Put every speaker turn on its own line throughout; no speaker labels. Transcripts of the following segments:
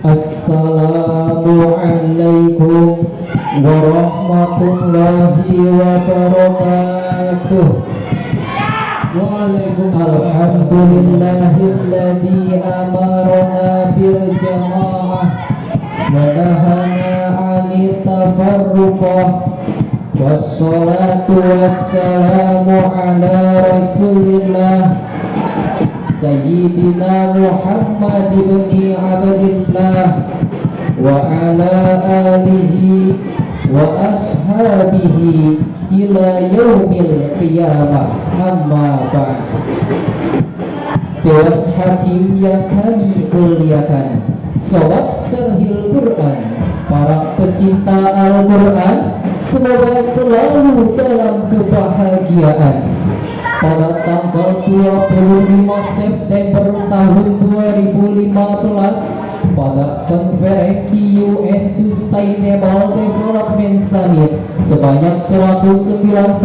Assalamualaikum warahmatullahi wabarakatuh. Alhamdulillahilladzi amarna bil jamaah wa nahana 'anil tafarruqah. Wassalatu wassalamu ala Rasulillah Sayyidina Muhammad ibn Abdillah wa ala alihi wa ashabihi ila yaumil qiyamah, amma ba'd. Dewan Hakim yang kami muliakan, sobat Sarhil Quran, para pecinta Al-Quran, semoga selalu dalam kebahagiaan. Pada tanggal 25 September tahun 2015, pada konferensi UN Sustainable Development Summit, sebanyak 193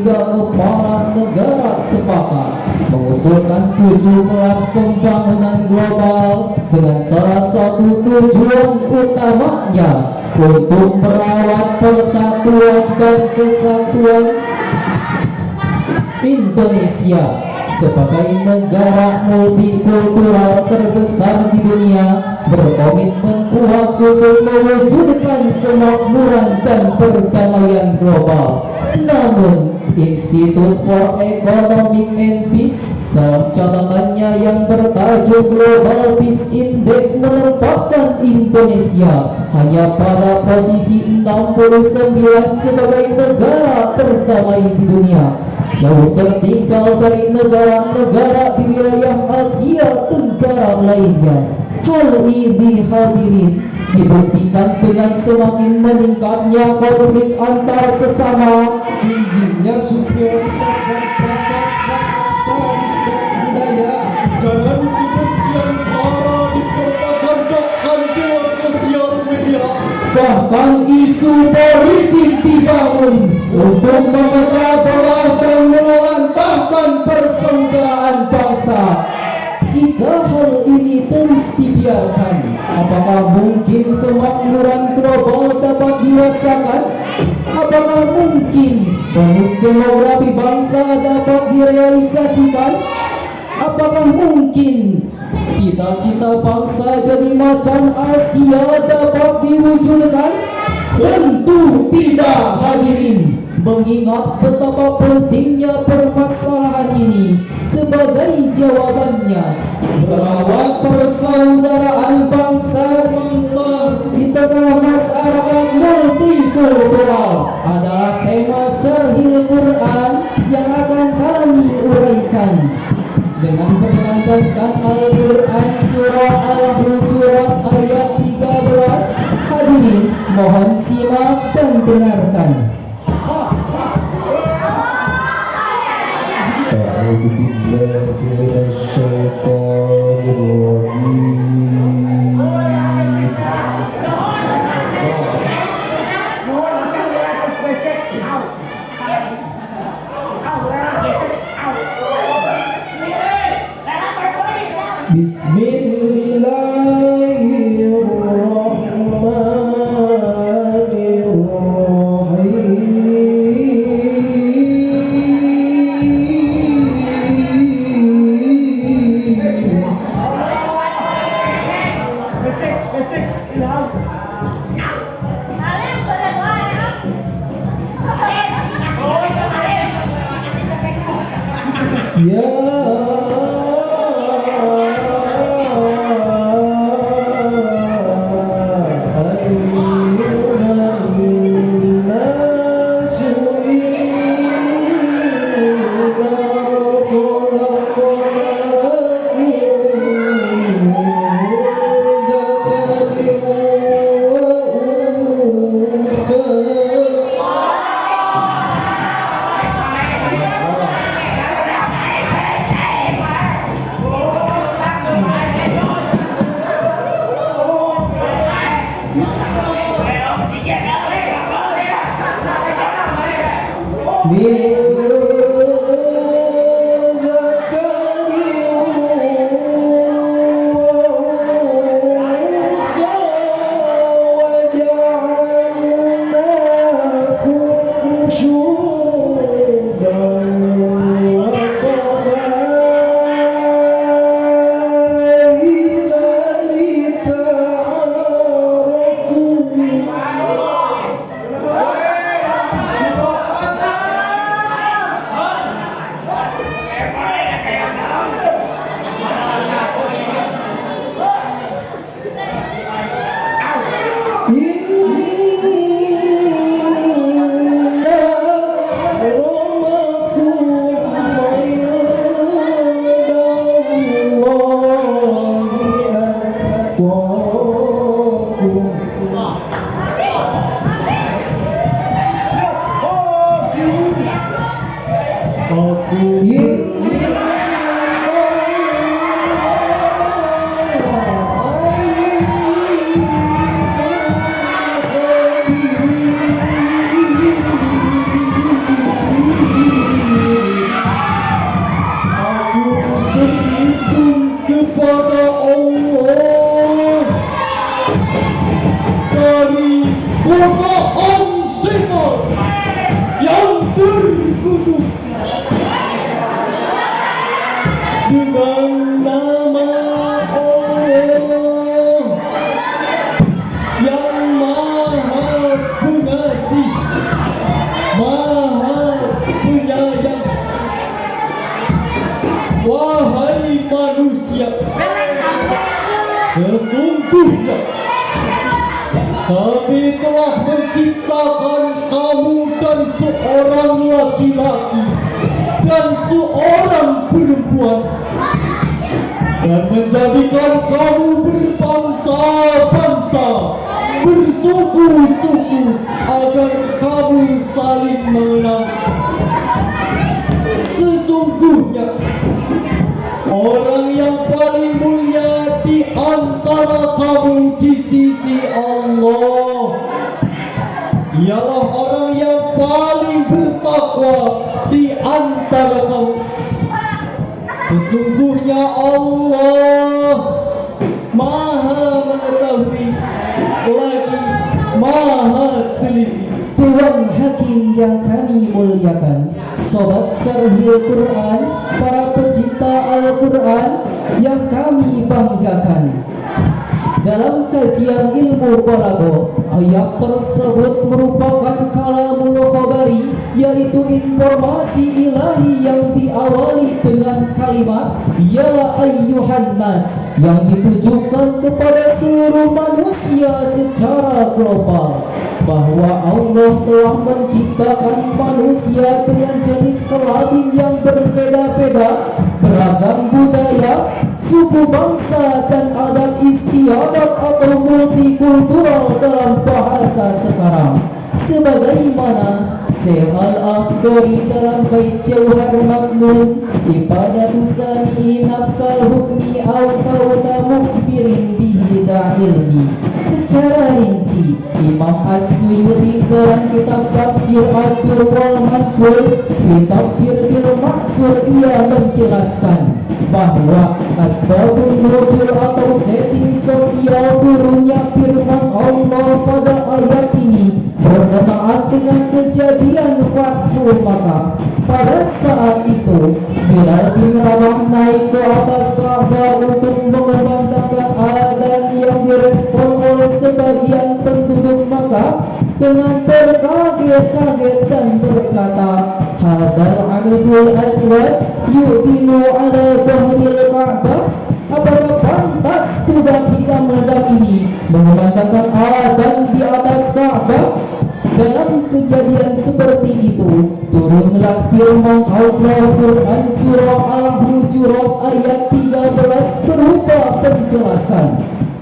kepala negara sepakat mengusulkan 17 pembangunan global dengan salah satu tujuan utamanya untuk merawat persatuan dan kesatuan Indonesia sebagai negara multikultural terbesar di dunia, berkomitmen kuat untuk mewujudkan kemakmuran dan perdamaian global. Namun, Institute for Economic and Peace dalam catatannya yang bertajuk Global Peace Index menempatkan Indonesia hanya pada posisi 69 sebagai negara terdamai di dunia, jauh tertinggal dari negara-negara di wilayah Asia Tenggara lainnya. Hal ini hadirin dibuktikan dengan semakin meningkatnya konflik antar sesama,
tingginya superioritas dan prasangka ateis dan budaya, jangan kebencian sara dipropagandakan lewat sosial media,
bahkan isu politik dibangun untuk memecah belah dan melantahkan persaudaraan bangsa. Jika hal ini terus dibiarkan, apakah mungkin kemakmuran global dapat dirasakan? Apakah mungkin bonus demografi bangsa dapat direalisasikan? Apakah mungkin cita-cita bangsa jadi macan Asia dapat diwujudkan? Tentu tidak, hadirin. Mengingat betapa pentingnya permasalahan ini, sebagai jawabannya, merawat persaudaraan bangsa di tengah masyarakat multikultural adalah tema Sarhil Quran yang akan kami uraikan dengan berlandaskan Al-Quran surah Al-Hujurat ayat 13. Hadirin, mohon simak dan dengarkan. A'udzu billahi minasyaitonir rajim.
kepada Allah dari godaan setan yang terkutuk dengan nama Allah yang Maha Pengasih, Maha Penyayang. Wahai manusia, sesungguhnya kami telah menciptakan kamu dan seorang laki-laki dan seorang perempuan dan menjadikan kamu berbangsa-bangsa, bersuku-suku agar kamu saling mengenal. Sesungguhnya orang yang paling mulia di antara kamu di sisi Allah ialah orang yang paling bertakwa di antara kamu. Sesungguhnya Allah Maha mengetahui lagi Maha teliti.
Tuhan Hakim yang kami muliakan, sobat Sarhil Quran, para pecinta Al-Quran yang kami banggakan. Dalam kajian ilmu balaghah, ayat tersebut merupakan kalamul khabari, yaitu informasi ilahi yang diawali dengan kalimat ya ayyuhan nas, yang ditujukan kepada seluruh manusia secara global, bahwa Allah telah menciptakan manusia dengan jenis kelamin yang berbeda-beda, beragam budaya, suku bangsa dan adat istiadat atau multikultural dalam bahasa sekarang, sebagaimana Syekh Al-Akhdari dalam bait Jauhar Maknun, ibadatu sami'i nafsal hukmi au kauna mukbirin bihi da'ilmi. Secara rinci, Imam As-Suyuti dalam kitab Tafsir Ad-Dur wal Mansur di Tafsir bil Maksur, ia menjelaskan bahwa asbabun nuzul atau setting sosial turunnya firman Allah pada ayat ini berkenaan dengan kejadian Fathu Makkah. Pada saat itu, Bilal bin Rabah naik ke atas Ka'bah untuk mengumandangkan adzan yang direspon oleh sebagian penduduk Makkah dengan terkaget-kaget dan berkata, hadal amidul aswad yu'dinu ala dhahril Ka'bah. Apakah pantas kuda hitam ledak ini mengumandangkan adzan di atas Ka'bah? Dalam kejadian seperti itu, turunlah firman Allah Quran surah Al-Hujurat ayat 13 berupa penjelasan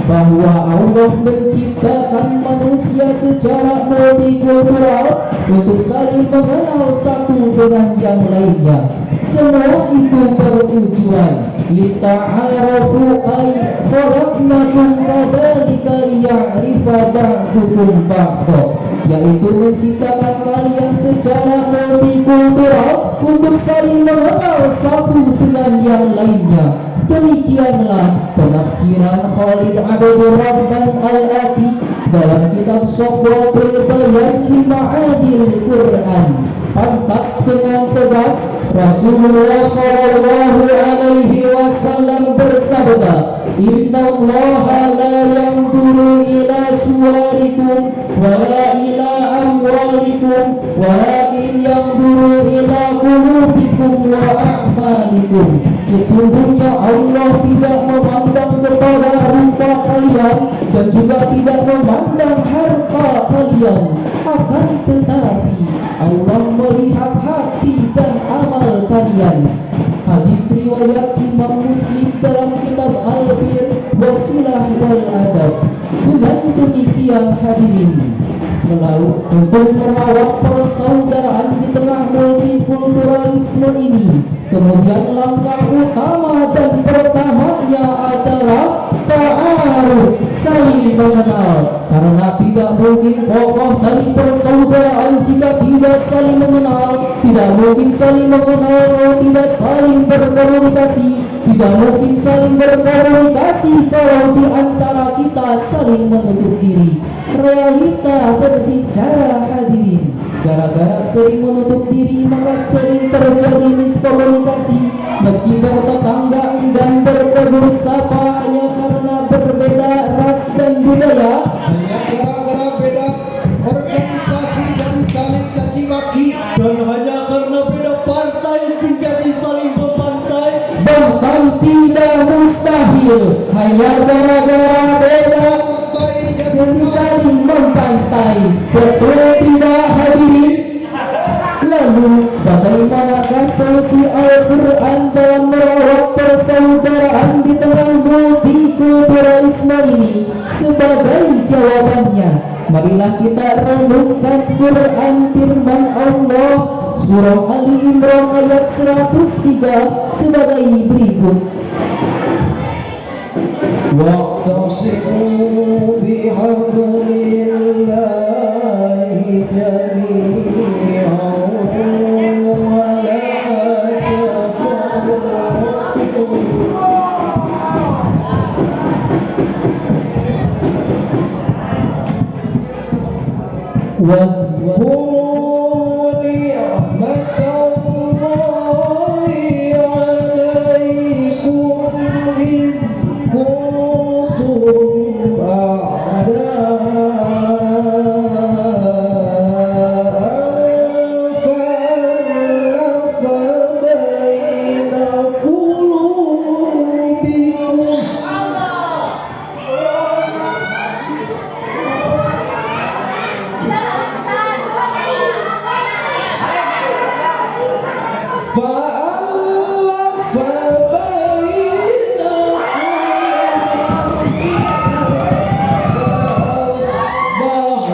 bahwa Allah menciptakan manusia secara multikultural untuk saling mengenal satu dengan yang lainnya. Semua itu bertujuan lita'arafu ay khalaqnakum kadzalika liya'rifa ba'dukum ba'da, yaitu menciptakan kalian secara multikultural untuk saling mengenal satu dengan yang lainnya. Demikianlah penafsiran Khalid Abdul Rahman Al-Aqi dalam kitab Sofwatul Bayan di Ma'adil Quran. Pantas dengan tegas Rasulullah Shallallahu Alaihi Wasallam bersabda, Inna Allah la yanzuru ila suwarikum wala ila amwalikum walakin yanzuru ila qulubikum wa a'malikum. Sesungguhnya Allah tidak memandang kepada rupa kalian dan juga tidak memandang harta kalian, akan tetapi Allah melihat hati dan amal kalian. Hadis riwayat Imam Muslim dalam kitab Al-Bir Wasilah wal Adab. Dengan demikian hadirin, untuk merawat persaudaraan di tengah multikulturalisme ini, kemudian langkah utama dan pertamanya adalah ta'aruf, saling mengenal. Karena tidak mungkin kokoh dari persaudaraan jika tidak saling mengenal, tidak mungkin saling mengenal kalau tidak saling berkomunikasi, Tidak mungkin saling berkomunikasi kalau di antara kita saling menutup diri. Realita berbicara hadirin. Gara-gara sering menutup diri maka sering terjadi miskomunikasi. Meski bertetangga enggan bertegur sapa hanya karena berbeda ras dan budaya.
Hanya gara-gara beda organisasi jadi saling caci maki.
Dan hanya karena beda partai menjadi saling membantai.
Bahkan tidak mustahil hanya gara-gara beda jadi saling mempantai. Betul tidak hadirin? Lalu bagaimanakah solusi Al-Quran dalam merawat persaudaraan di tengah multikulturalisme ini? Sebagai jawabannya, marilah kita renungkan Quran firman Allah Surah Ali Imran ayat 103 sebagai berikut.
Wa'tasimu bihablillahi jami'an wa la tafarraqu. واذكروا نعمة الله عليكم إذ كنتم أعداء فألف بين قلوبكم فألف بين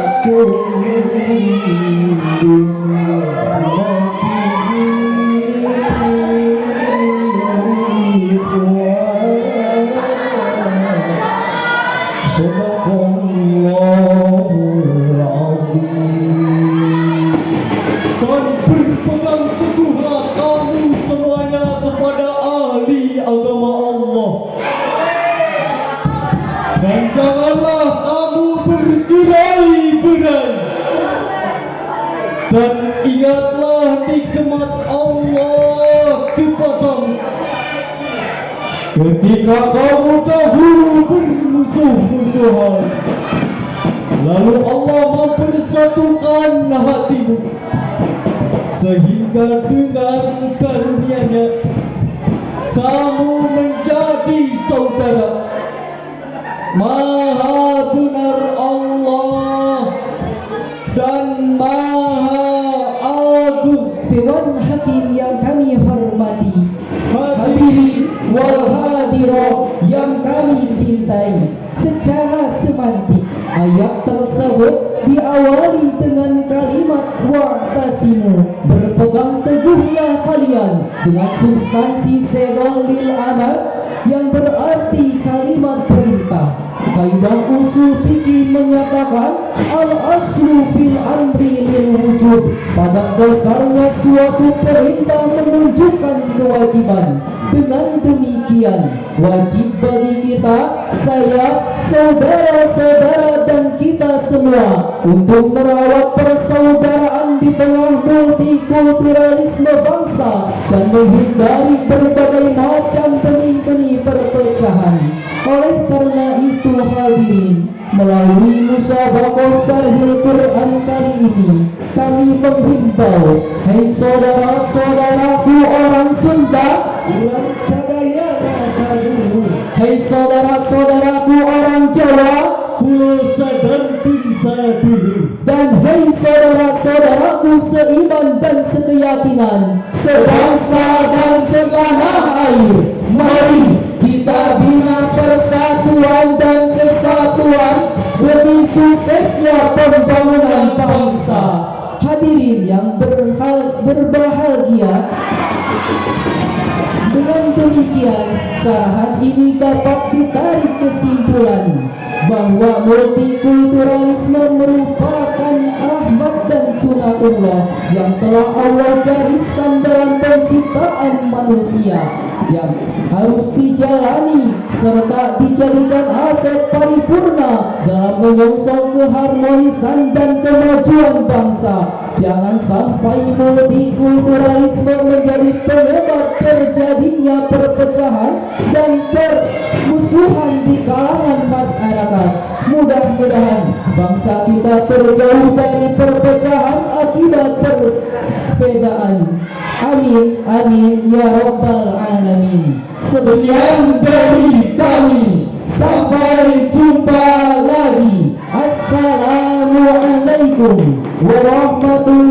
فأصبحتم بنعمته إخوانا صدق الله العظيم.
Dan berpegang teguhlah kamu semuanya kepada ahli agama Allah. Dan janganlah kamu bercerai-berai. Dan ingatlah nikmat Allah kepadamu ketika kamu dahulu bermusuh-musuhan. Lalu Allah mempersatukan hatimu sehingga dengan karunia-Nya kamu menjadi saudara. Maha benar Allah dan Maha Agung.
Dewan Hakim yang kami hormati, hadirin wal hadirat yang kami cintai, secara semantik ayat tersebut diawali dengan kalimat wa'tasimu, berpegang teguhlah kalian, dengan substansi segol lil amar yang berarti kalimat perintah. Kaidah usul fikih menyatakan al-aslu bil amri lil wujub. Pada dasarnya suatu perintah menunjukkan kewajiban. Dengan demikian wajib bagi kita, saya, saudara-saudara dan kita semua untuk merawat persaudaraan di tengah multikulturalisme bangsa dan menghindari berbagai macam benih-benih perpecahan. Oleh karena itu hadirin, melalui musabaqah Syarhil Quran kali ini kami menghimbau, hai saudara-saudaraku orang Sunda,
Ulang sadaya sadulu.
hai saudara-saudaraku orang Jawa,
Kulo sadantun sadulu.
dan hai saudara-saudaraku seiman dan sekeyakinan, sebangsa dan setanah air, mari kita bina persatuan dan kesatuan demi suksesnya pembangunan bangsa. Hadirin yang berbahagia, dengan demikian sarahan ini dapat ditarik kesimpulan bahwa multikulturalisme merupakan rahmat dan sunat sunatullah yang telah Allah gariskan dalam penciptaan manusia, yang harus dijalani serta dijadikan aset paripurna dalam menyongsong keharmonisan dan kemajuan bangsa. Jangan sampai multikulturalisme menjadi penyebab terjadinya perpecahan dan permusuhan di kalangan masyarakat. Mudah-mudahan bangsa kita terjauh dari perpecahan akibat perbedaan. Amin, amin, ya rabbal alamin. Sekian dari kami, sampai jumpa lagi. Assalamualaikum warahmatullahi